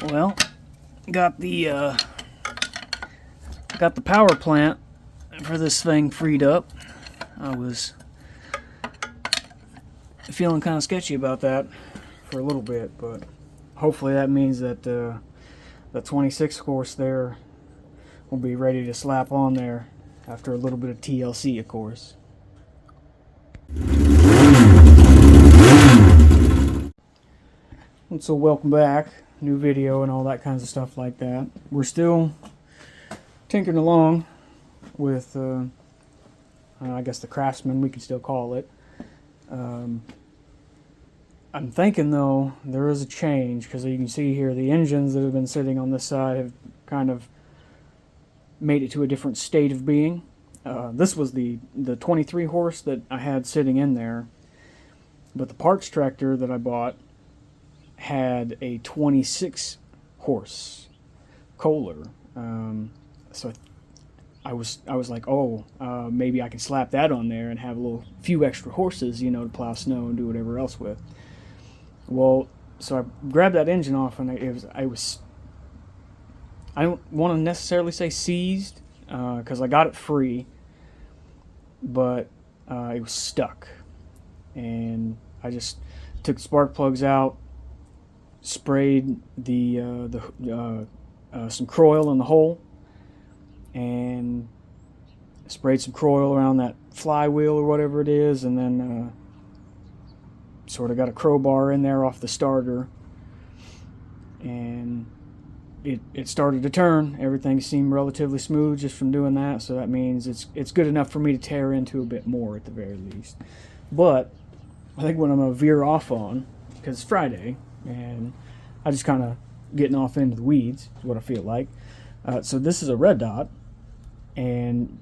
Well, got the power plant for this thing freed up. I was feeling kind of sketchy about that for a little bit, but hopefully that means that the 26 horse there will be ready to slap on there after a little bit of TLC, of course. And so welcome back, new video and all that kinds of stuff like that. We're still tinkering along with I guess the craftsman, we can still call it. I'm thinking though there is a change, because you can see here the engines that have been sitting on this side have kind of made it to a different state of being. This was the 23 horse that I had sitting in there, but the parts tractor that I bought had a 26 horse Kohler. So I was like, maybe I can slap that on there and have a few extra horses, to plow snow and do whatever else with. Well, so I grabbed that engine off, and I don't want to necessarily say seized, because I got it free, but it was stuck, and I just took the spark plugs out, sprayed some Croil in the hole, and sprayed some Croil around that flywheel or whatever it is, and then sort of got a crowbar in there off the starter, and it started to turn. Everything seemed relatively smooth just from doing that, so that means it's good enough for me to tear into a bit more at the very least. But I think what I'm going to veer off on, because it's Friday and I just kind of getting off into the weeds is what I feel like. So this is a red dot, and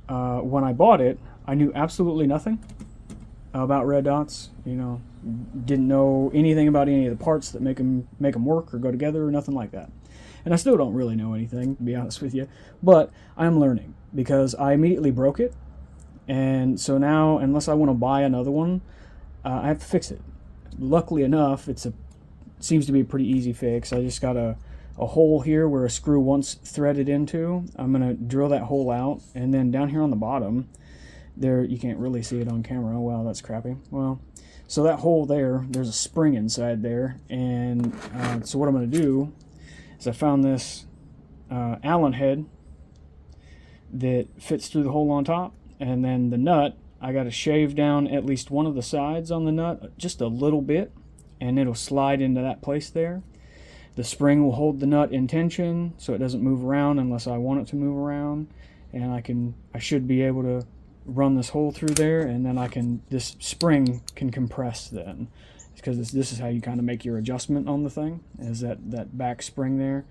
when I bought it, I knew absolutely nothing about red dots. Didn't know anything about any of the parts that make them work or go together or nothing like that. And I still don't really know anything, to be honest with you. But I'm learning, because I immediately broke it, and so now, unless I want to buy another one, I have to fix it. Luckily enough, seems to be a pretty easy fix. I just got a hole here where a screw once threaded into. I'm going to drill that hole out, and then down here on the bottom, there, you can't really see it on camera. Oh, wow, that's crappy. Well, so that hole there's a spring inside there, and so what I'm going to do is I found this Allen head that fits through the hole on top, and then the nut, I got to shave down at least one of the sides on the nut just a little bit, and it'll slide into that place there. The spring will hold the nut in tension so it doesn't move around unless I want it to move around, and I should be able to run this hole through there, and then this spring can compress then, because this is how you kind of make your adjustment on the thing, is that back spring there,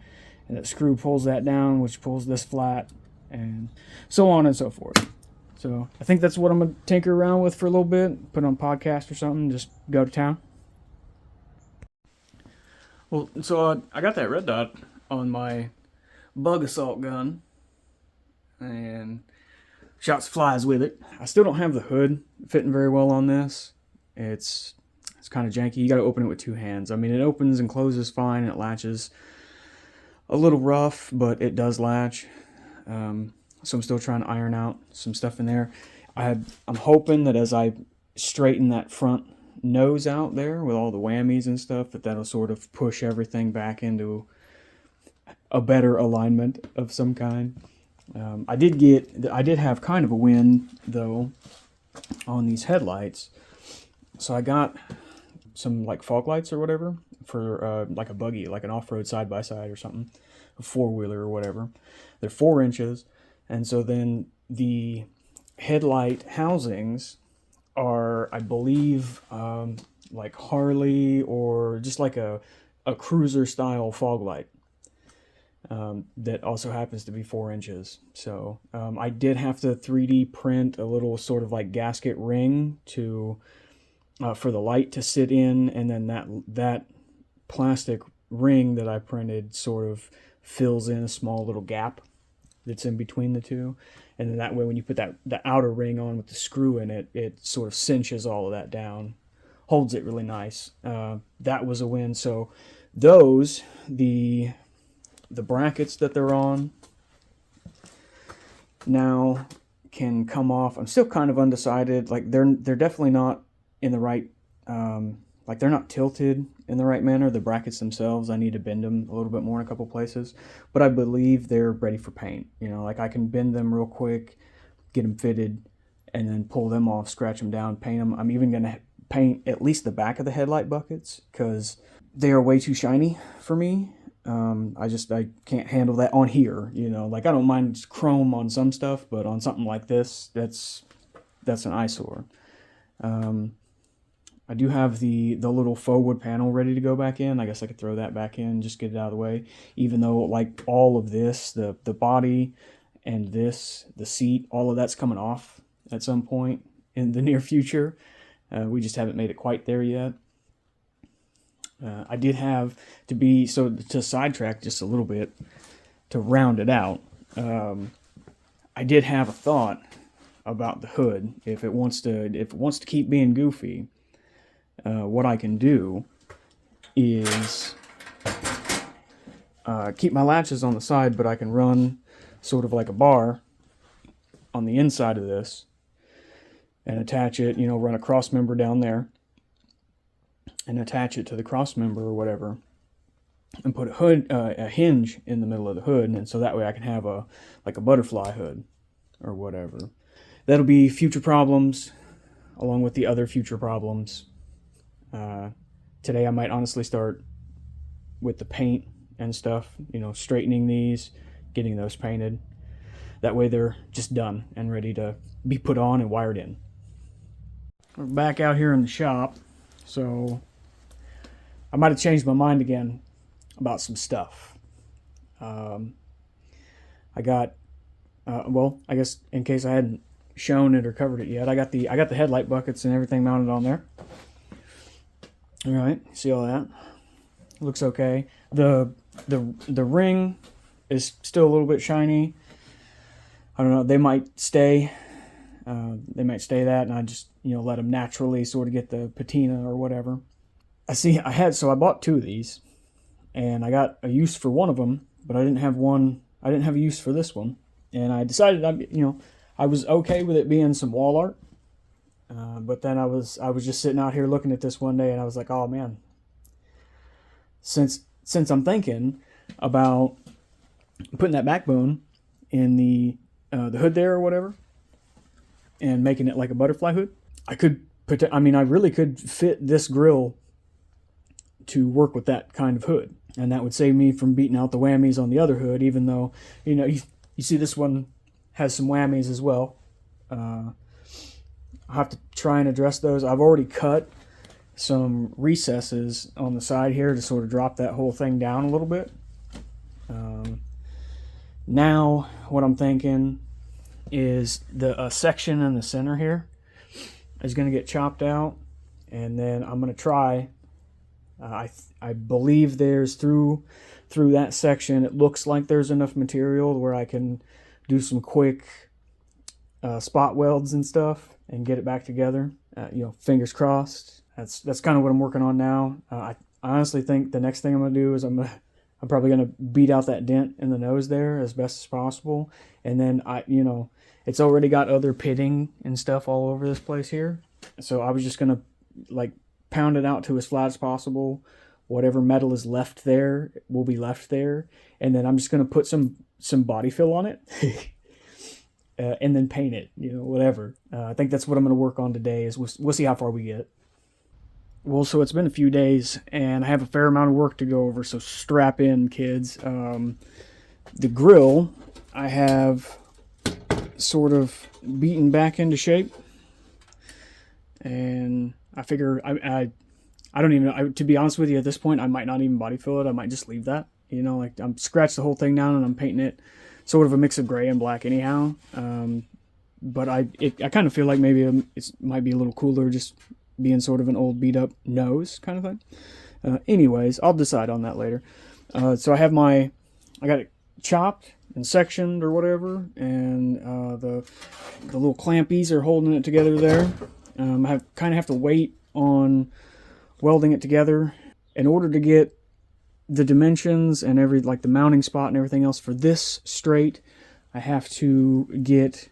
and that screw pulls that down, which pulls this flat, and so on and so forth. So I think that's what I'm going to tinker around with for a little bit, put on a podcast or something, just go to town. Well, so I got that red dot on my bug assault gun, and shot some flies with it. I still don't have the hood fitting very well on this. It's kind of janky. You got to open it with two hands. I mean, it opens and closes fine, and it latches a little rough, but it does latch. So I'm still trying to iron out some stuff in there. I'm hoping that as I straighten that front nose out there with all the whammies and stuff, that'll sort of push everything back into a better alignment of some kind. I did have kind of a win though on these headlights, so I got some like fog lights or whatever for like a buggy, like an off-road side-by-side or something, a four-wheeler or whatever. They're 4 inches, and so then the headlight housings are, I believe, like Harley or just like a cruiser style fog light. That also happens to be 4 inches. So I did have to 3D print a little sort of like gasket ring for the light to sit in, and then that plastic ring that I printed sort of fills in a small little gap that's in between the two, and then that way when you put the outer ring on with the screw in it, it sort of cinches all of that down, holds it really nice. That was a win. So those, the brackets that they're on now can come off. I'm still kind of undecided. Like they're definitely not in the right, like they're not tilted in the right manner. The brackets themselves, I need to bend them a little bit more in a couple places, but I believe they're ready for paint. You know, like I can bend them real quick, get them fitted, and then pull them off, scratch them down, paint them. I'm even going to paint at least the back of the headlight buckets because they are way too shiny for me. I can't handle that on here, you know. Like I don't mind chrome on some stuff, but on something like this, that's an eyesore. I do have the little faux wood panel ready to go back in. I guess I could throw that back in, just get it out of the way. Even though like all of this, the body and this, the seat, all of that's coming off at some point in the near future. We just haven't made it quite there yet. I did have to sidetrack just a little bit to round it out. I did have a thought about the hood. If it wants to keep being goofy, what I can do is keep my latches on the side, but I can run sort of like a bar on the inside of this and attach it, you know, run a cross member down there and attach it to the cross member or whatever, and put a hinge in the middle of the hood, and so that way I can have a butterfly hood or whatever. That'll be future problems along with the other future problems. Today I might honestly start with the paint and stuff, you know, straightening these, getting those painted. That way they're just done and ready to be put on and wired in. We're back out here in the shop, so I might have changed my mind again about some stuff. I got, I guess in case I hadn't shown it or covered it yet, I got the headlight buckets and everything mounted on there. All right, see all that? Looks okay. The ring is still a little bit shiny. I don't know. They might stay. They might stay that, and I just, you know, let them naturally sort of get the patina or whatever. I bought two of these, and I got a use for one of them, but I didn't have a use for this one, and I decided I was okay with it being some wall art. But then I was just sitting out here looking at this one day, and I was like, oh man, since I'm thinking about putting that backbone in the hood there or whatever, and making it like a butterfly hood, I really could fit this grill to work with that kind of hood, and that would save me from beating out the whammies on the other hood, even though, you know, you see this one has some whammies as well. I'll have to try and address those. I've already cut some recesses on the side here to sort of drop that whole thing down a little bit. Now what I'm thinking is the section in the center here is going to get chopped out, and then I'm going to try. I believe there's through that section, it looks like there's enough material where I can do some quick spot welds and stuff and get it back together. Fingers crossed. That's kind of what I'm working on now. I honestly think the next thing I'm going to do is I'm probably going to beat out that dent in the nose there as best as possible. And then it's already got other pitting and stuff all over this place here. So I was just going to pound it out to as flat as possible. Whatever metal is left there will be left there. And then I'm just going to put some body fill on it and then paint it, whatever. I think that's what I'm going to work on today is we'll see how far we get. Well, so it's been a few days, and I have a fair amount of work to go over, so strap in, kids. The grill I have sort of beaten back into shape, and I figure I don't even know. To be honest with you, at this point, I might not even body fill it. I might just leave that. I'm scratch the whole thing down, and I'm painting it sort of a mix of gray and black anyhow. But I kind of feel like maybe it might be a little cooler just being sort of an old beat up nose kind of thing. Anyways, I'll decide on that later. So I got it chopped and sectioned or whatever, and the little clampies are holding it together there. I kind of have to wait on welding it together in order to get the dimensions and like the mounting spot and everything else for this straight, I have to get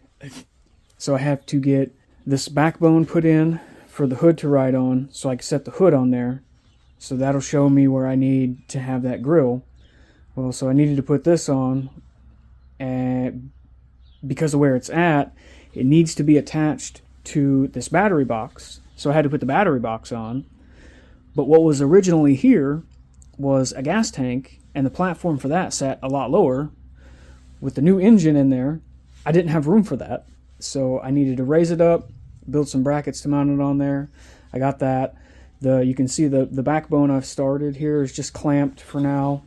this backbone put in for the hood to ride on, so I can set the hood on there. So that'll show me where I need to have that grill. Well, so I needed to put this on, and because of where it's at, it needs to be attached to this battery box. So I had to put the battery box on. But what was originally here was a gas tank, and the platform for that sat a lot lower. With the new engine in there, I didn't have room for that. So I needed to raise it up, build some brackets to mount it on there. I got that. You can see the backbone I've started here is just clamped for now.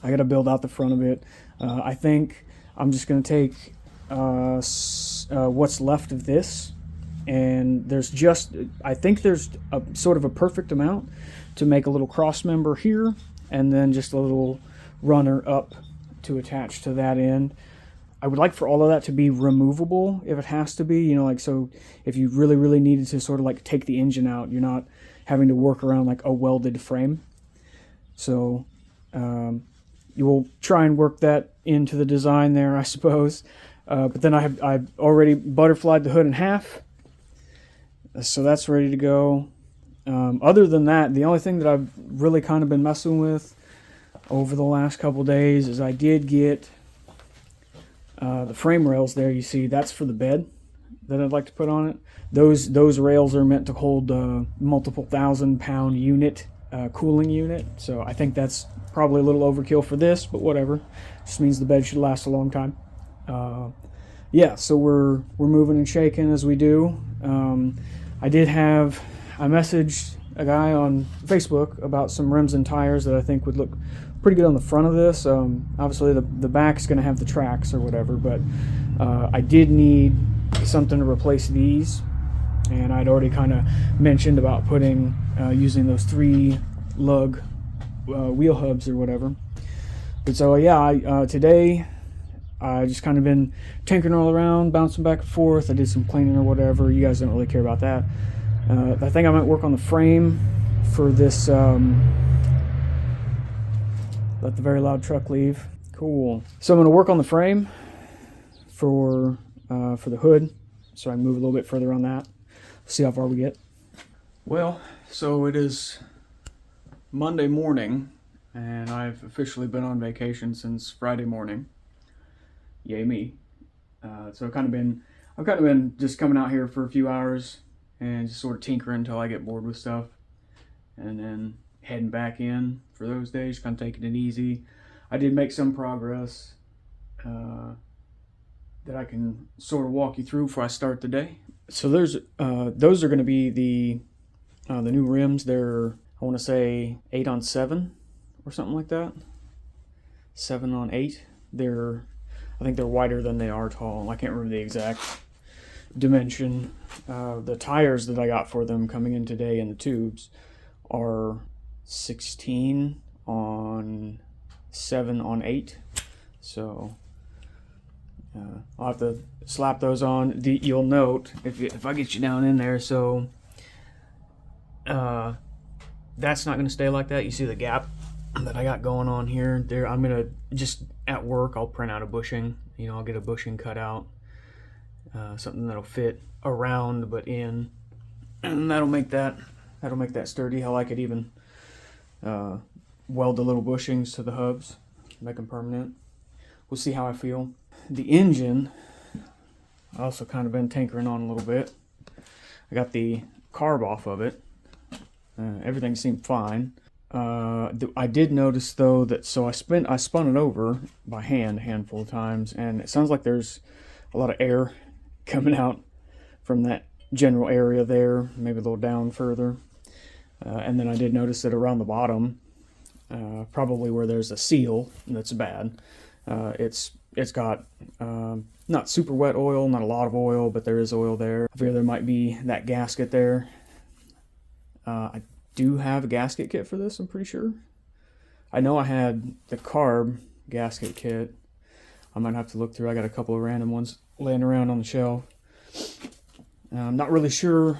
I got to build out the front of it. I think I'm just going to take what's left of this, and I think there's a sort of a perfect amount to make a little cross member here, and then just a little runner up to attach to that end. I would like for all of that to be removable if it has to be, like, so if you really, really needed to sort of like take the engine out, you're not having to work around like a welded frame. So you will try and work that into the design there, I suppose. But then I've already butterflied the hood in half, so that's ready to go. Other than that, the only thing that I've really kind of been messing with over the last couple days is I did get the frame rails there. You see, that's for the bed that I'd like to put on it. Those rails are meant to hold multiple 1,000-pound unit, cooling unit. So I think that's probably a little overkill for this, but whatever. Just means the bed should last a long time. Yeah, so we're moving and shaking as we do. I messaged a guy on Facebook about some rims and tires that I think would look pretty good on the front of this. Obviously the back's going to have the tracks or whatever, but I did need something to replace these, and I'd already kind of mentioned about using those 3 lug wheel hubs or whatever. But so yeah, today I just kind of been tinkering all around, bouncing back and forth. I did some cleaning or whatever. You guys don't really care about that. I think I might work on the frame for this. Let the very loud truck leave. Cool. So I'm going to work on the frame for the hood, so I can move a little bit further on that. See how far we get. Well, so it is Monday morning, and I've officially been on vacation since Friday morning. Yay me. So I've kind of been just coming out here for a few hours and just sort of tinkering until I get bored with stuff, and then heading back in for those days, kind of taking it easy. I did make some progress that I can sort of walk you through before I start the day. So those are going to be the new rims. They're, I want to say 8-on-7 or something like that. 7-on-8. I think they're wider than they are tall. I can't remember the exact dimension. The tires that I got for them coming in today in the tubes are 16-on-7-on-8. So I'll have to slap those on. You'll note if I get you down in there, so that's not going to stay like that. You see the gap that I got going on here. There, I'm going to just at work, I'll print out a bushing. I'll get a bushing cut out, something that'll fit around but in, and that'll make that sturdy. I like it even weld the little bushings to the hubs, make them permanent. We'll see how I feel. The engine, I also kind of been tinkering on a little bit. I got the carb off of it. Everything seemed fine. I did notice though that I spun it over by hand a handful of times, and it sounds like there's a lot of air coming out from that general area there, maybe a little down further. And then I did notice that around the bottom, probably where there's a seal that's bad, it's got not super wet oil, not a lot of oil, but there is oil there. I figure there might be that gasket there. I do have a gasket kit for this, I'm pretty sure. I know I had the carb gasket kit. I might have to look through. I got a couple of random ones laying around on the shelf. I'm not really sure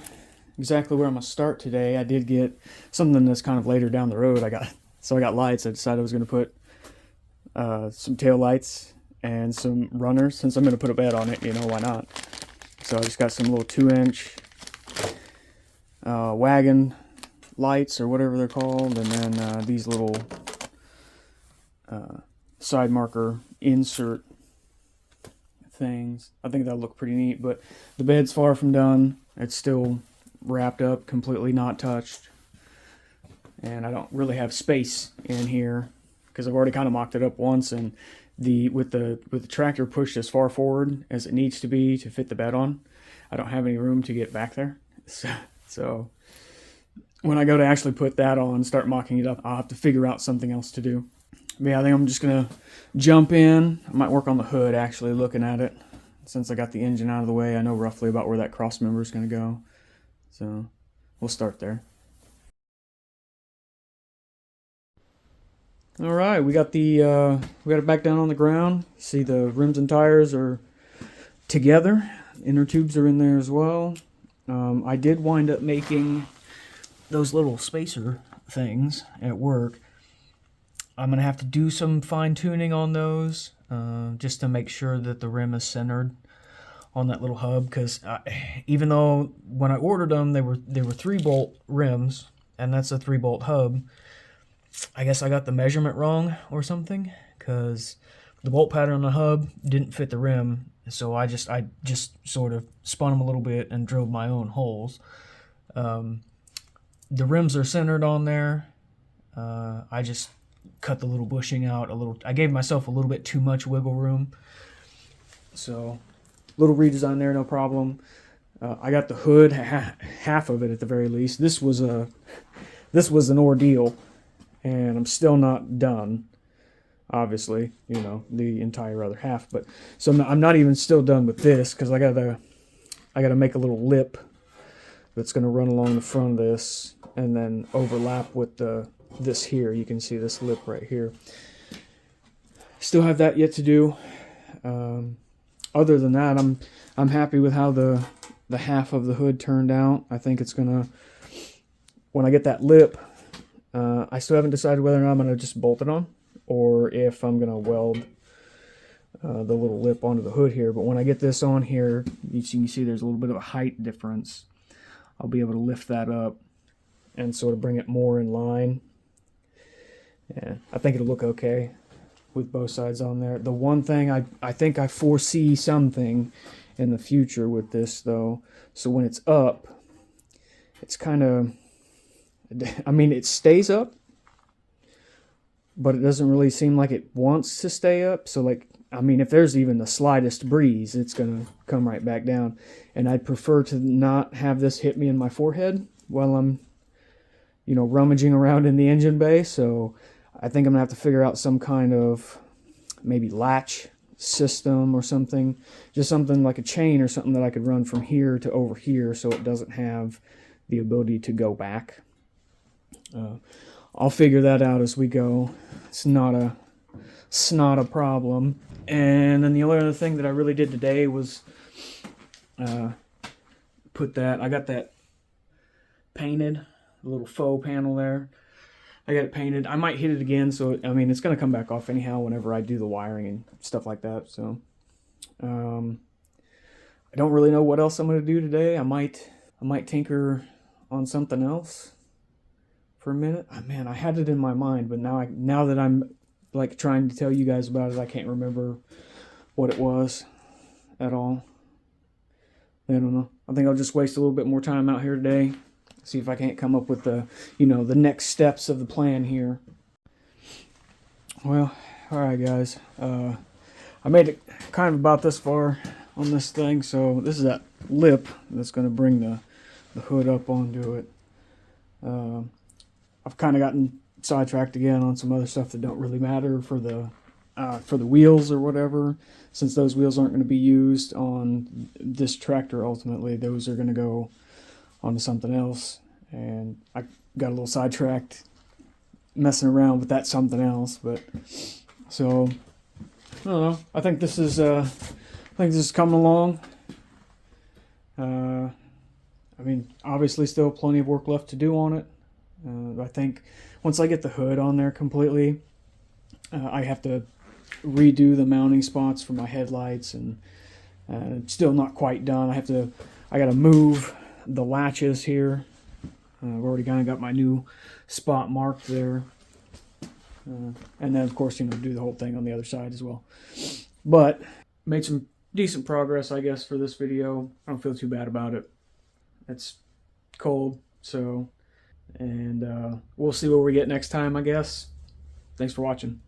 exactly where I'm going to start today. I did get something that's kind of later down the road. I got So I got lights. I decided I was going to put some tail lights and some runners. Since I'm going to put a bed on it, you know, why not? So I just got some little 2-inch wagon lights or whatever they're called, and then these little side marker insert things. I think that'll look pretty neat, but the bed's far from done. It's still wrapped up, completely not touched, and I don't really have space in here because I've already kind of mocked it up once, and with the tractor pushed as far forward as it needs to be to fit the bed on, I don't have any room to get back there. So when I go to actually put that on, start mocking it up, I'll have to figure out something else to do. But yeah, I think I'm just gonna jump in. I might work on the hood, actually, looking at it. Since I got the engine out of the way, I know roughly about where that cross member is gonna go. So we'll start there. All right, we got it back down on the ground. See, the rims and tires are together. Inner tubes are in there as well. I did wind up making those little spacer things at work. I'm going to have to do some fine-tuning on those just to make sure that the rim is centered on that little hub, because even though when I ordered them they were 3-bolt rims, and that's a 3-bolt hub, I guess I got the measurement wrong or something, because the bolt pattern on the hub didn't fit the rim, so I just sort of spun them a little bit and drilled my own holes. The rims are centered on there. I just cut the little bushing out a little. I gave myself a little bit too much wiggle room, so little redesign there, no problem. I got the hood, half of it at the very least. This was an ordeal, and I'm still not done. Obviously, you know, the entire other half, but so I'm not even still done with this, because I gotta make a little lip that's gonna run along the front of this and then overlap with this here. You can see this lip right here. Still have that yet to do. Other than that, I'm happy with how the half of the hood turned out. I think it's gonna, when I get that lip, I still haven't decided whether or not I'm gonna just bolt it on, or if I'm gonna weld the little lip onto the hood here. But when I get this on here, you can see there's a little bit of a height difference. I'll be able to lift that up and sort of bring it more in line. Yeah, I think it'll look okay with both sides on there. The one thing I think I foresee something in the future with this, though. So when it's up, it's kind of, I mean, it stays up, but it doesn't really seem like it wants to stay up. So, like, I mean, if there's even the slightest breeze, it's going to come right back down. And I'd prefer to not have this hit me in my forehead while I'm, you know, rummaging around in the engine bay. So I think I'm going to have to figure out some kind of maybe latch system or something. Just something like a chain or something that I could run from here to over here so it doesn't have the ability to go back. I'll figure that out as we go. It's not a problem. And then the only other thing that I really did today was I got that painted, a little faux panel there. I got it painted. I might hit it again, so I mean, it's going to come back off anyhow whenever I do the wiring and stuff like that. So I don't really know what else I'm going to do today. I might tinker on something else for a minute. Oh, man, I had it in my mind, but now that I'm like trying to tell you guys about it, I can't remember what it was at all. I don't know. I think I'll just waste a little bit more time out here today. See if I can't come up with the next steps of the plan here. Well, all right, guys. I made it kind of about this far on this thing, so this is that lip that's going to bring the hood up onto it. I've kind of gotten sidetracked again on some other stuff that don't really matter for the wheels or whatever. Since those wheels aren't going to be used on this tractor ultimately, those are going to go onto something else, and I got a little sidetracked messing around with that something else. But so I don't know. I think this is coming along. I mean, obviously still plenty of work left to do on it. I think once I get the hood on there completely, I have to redo the mounting spots for my headlights, and it's still not quite done. I got to move the latches here. I've already kind of got my new spot marked there. And then, of course, do the whole thing on the other side as well. But made some decent progress, I guess, for this video. I don't feel too bad about it. It's cold, so, and we'll see what we get next time, I guess. Thanks for watching.